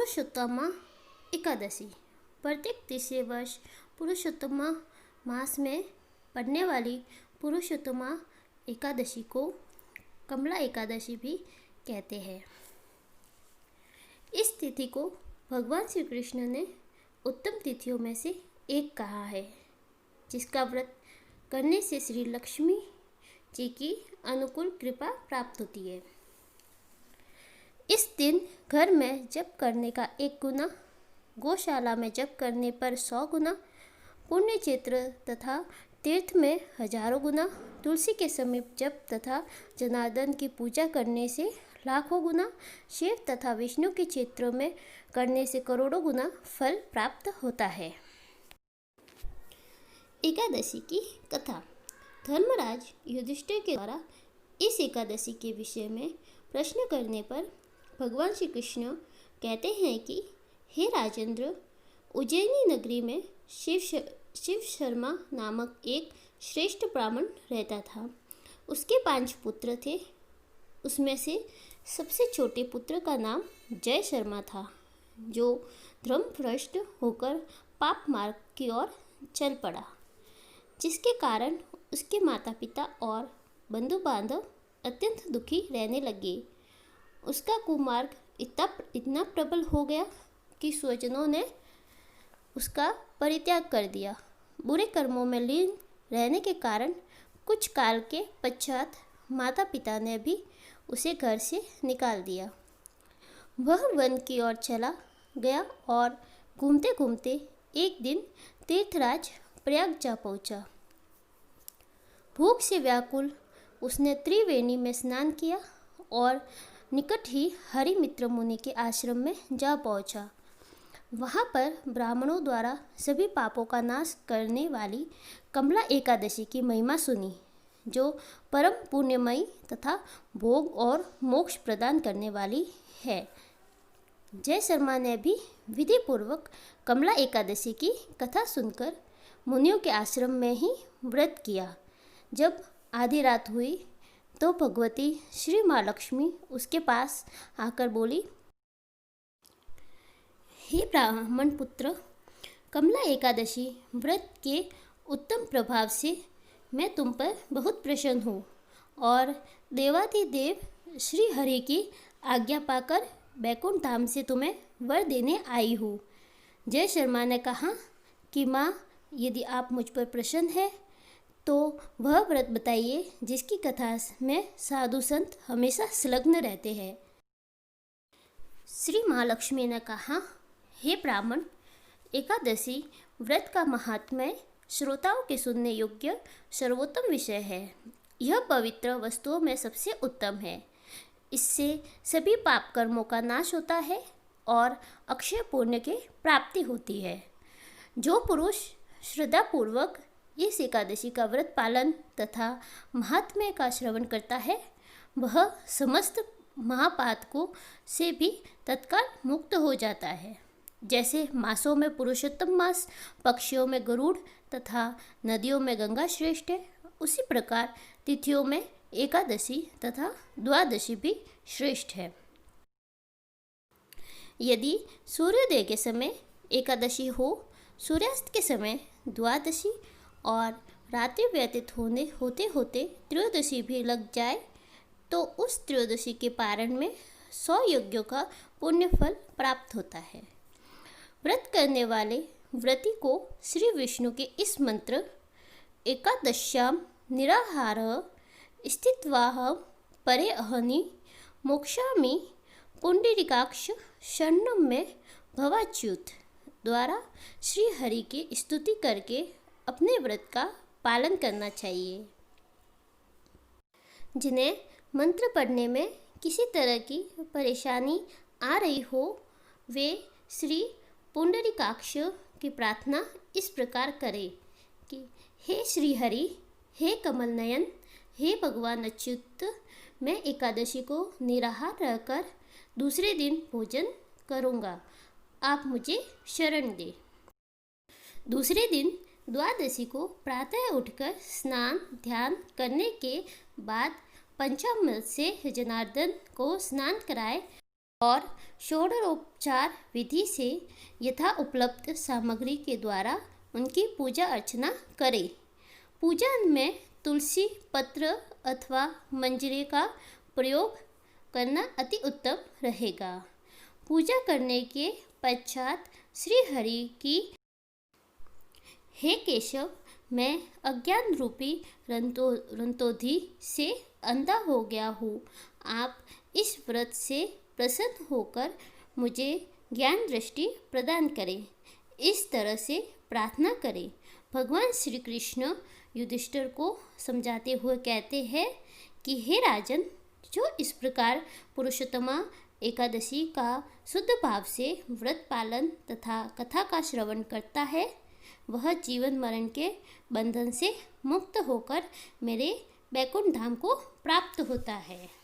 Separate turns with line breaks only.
पुरुषोत्तमा एकादशी प्रत्येक तीसरे वर्ष पुरुषोत्तमा मास में पड़ने वाली पुरुषोत्तमा एकादशी को कमला एकादशी भी कहते हैं। इस तिथि को भगवान श्री कृष्ण ने उत्तम तिथियों में से एक कहा है, जिसका व्रत करने से श्री लक्ष्मी जी की अनुकूल कृपा प्राप्त होती है। इस दिन घर में जप करने का 1 गुना, गौशाला में जप करने पर 100 गुना, पुण्य क्षेत्र तथा तीर्थ में हजारों गुना, तुलसी के समीप जप तथा जनार्दन की पूजा करने से लाखों गुना, शिव तथा विष्णु के क्षेत्रों में करने से करोड़ों गुना फल प्राप्त होता है। एकादशी की कथा। धर्मराज युधिष्ठिर के द्वारा इस एकादशी के विषय में प्रश्न करने पर भगवान श्री कृष्ण कहते हैं कि हे राजेंद्र, उज्जैनी नगरी में शिव शर्मा नामक एक श्रेष्ठ ब्राह्मण रहता था। उसके 5 पुत्र थे। उसमें से सबसे छोटे पुत्र का नाम जय शर्मा था, जो धर्मभ्रष्ट होकर पाप मार्ग की ओर चल पड़ा, जिसके कारण उसके माता पिता और बंधु बांधव अत्यंत दुखी रहने लगे। उसका कुमार्ग इतना प्रबल हो गया कि स्वजनों ने उसका परित्याग कर दिया। बुरे कर्मों में लीन रहने के कारण कुछ काल के पश्चात माता पिता ने भी उसे घर से निकाल दिया। वह वन की ओर चला गया और घूमते घूमते एक दिन तीर्थराज प्रयाग जा पहुंचा। भूख से व्याकुल उसने त्रिवेणी में स्नान किया और निकट ही हरिमित्र मुनि के आश्रम में जा पहुंचा। वहां पर ब्राह्मणों द्वारा सभी पापों का नाश करने वाली कमला एकादशी की महिमा सुनी, जो परम पुण्यमयी तथा भोग और मोक्ष प्रदान करने वाली है। जय शर्मा ने भी विधि पूर्वक कमला एकादशी की कथा सुनकर मुनियों के आश्रम में ही व्रत किया। जब आधी रात हुई तो भगवती श्री माँ लक्ष्मी उसके पास आकर बोली, हे ब्राह्मण पुत्र, कमला एकादशी व्रत के उत्तम प्रभाव से मैं तुम पर बहुत प्रसन्न हूँ और देवाधिदेव श्री हरि की आज्ञा पाकर बैकुंठ धाम से तुम्हें वर देने आई हूँ। जय शर्मा ने कहा कि माँ, यदि आप मुझ पर प्रसन्न है तो वह व्रत बताइए जिसकी कथा में साधु संत हमेशा संलग्न रहते हैं। श्री महालक्ष्मी ने कहा, हे ब्राह्मण, एकादशी व्रत का महात्म्य श्रोताओं के सुनने योग्य सर्वोत्तम विषय है। यह पवित्र वस्तुओं में सबसे उत्तम है। इससे सभी पाप कर्मों का नाश होता है और अक्षय पुण्य की प्राप्ति होती है। जो पुरुष श्रद्धापूर्वक इस एकादशी का व्रत पालन तथा महात्म्य का श्रवण करता है, वह समस्त महापातकों से भी तत्काल मुक्त हो जाता है। जैसे मासों में पुरुषोत्तम मास, पक्षियों में गरुड़ तथा नदियों में गंगा श्रेष्ठ है, उसी प्रकार तिथियों में एकादशी तथा द्वादशी भी श्रेष्ठ है। यदि सूर्योदय के समय एकादशी हो, सूर्यास्त के समय द्वादशी और रात्रि व्यतीत होते होते त्रयोदशी भी लग जाए, तो उस त्रयोदशी के पारण में 100 यज्ञों का पुण्य फल प्राप्त होता है। व्रत करने वाले व्रती को श्री विष्णु के इस मंत्र एकादश्याम निराहारः स्थित्वाहं परे अहनि मोक्षामि पुंडरीकाक्ष शरणं मे भवाच्युत द्वारा श्री हरि की स्तुति करके अपने व्रत का पालन करना चाहिए। जिन्हें मंत्र पढ़ने में किसी तरह की परेशानी आ रही हो, वे श्री पुंडरीकाक्ष की प्रार्थना इस प्रकार करें कि हे श्री हरि, हे कमल नयन, हे भगवान अच्युत, मैं एकादशी को निराहार रहकर दूसरे दिन भोजन करूँगा, आप मुझे शरण दें। दूसरे दिन द्वादशी को प्रातः उठकर स्नान ध्यान करने के बाद पंचामृत से जनार्दन को स्नान कराए और षोडशोपचार विधि से यथा उपलब्ध सामग्री के द्वारा उनकी पूजा अर्चना करें। पूजा में तुलसी पत्र अथवा मंजरे का प्रयोग करना अति उत्तम रहेगा। पूजा करने के पश्चात श्री हरि की हे केशव, मैं अज्ञान रूपी रंतोधि से अंधा हो गया हूँ। आप इस व्रत से प्रसन्न होकर मुझे ज्ञान दृष्टि प्रदान करें। इस तरह से प्रार्थना करें। भगवान श्री कृष्ण युधिष्ठिर को समझाते हुए कहते हैं कि हे राजन, जो इस प्रकार पुरुषोत्तमा एकादशी का शुद्ध भाव से व्रत पालन तथा कथा का श्रवण करता है, वह जीवन मरण के बंधन से मुक्त होकर मेरे वैकुंठ धाम को प्राप्त होता है।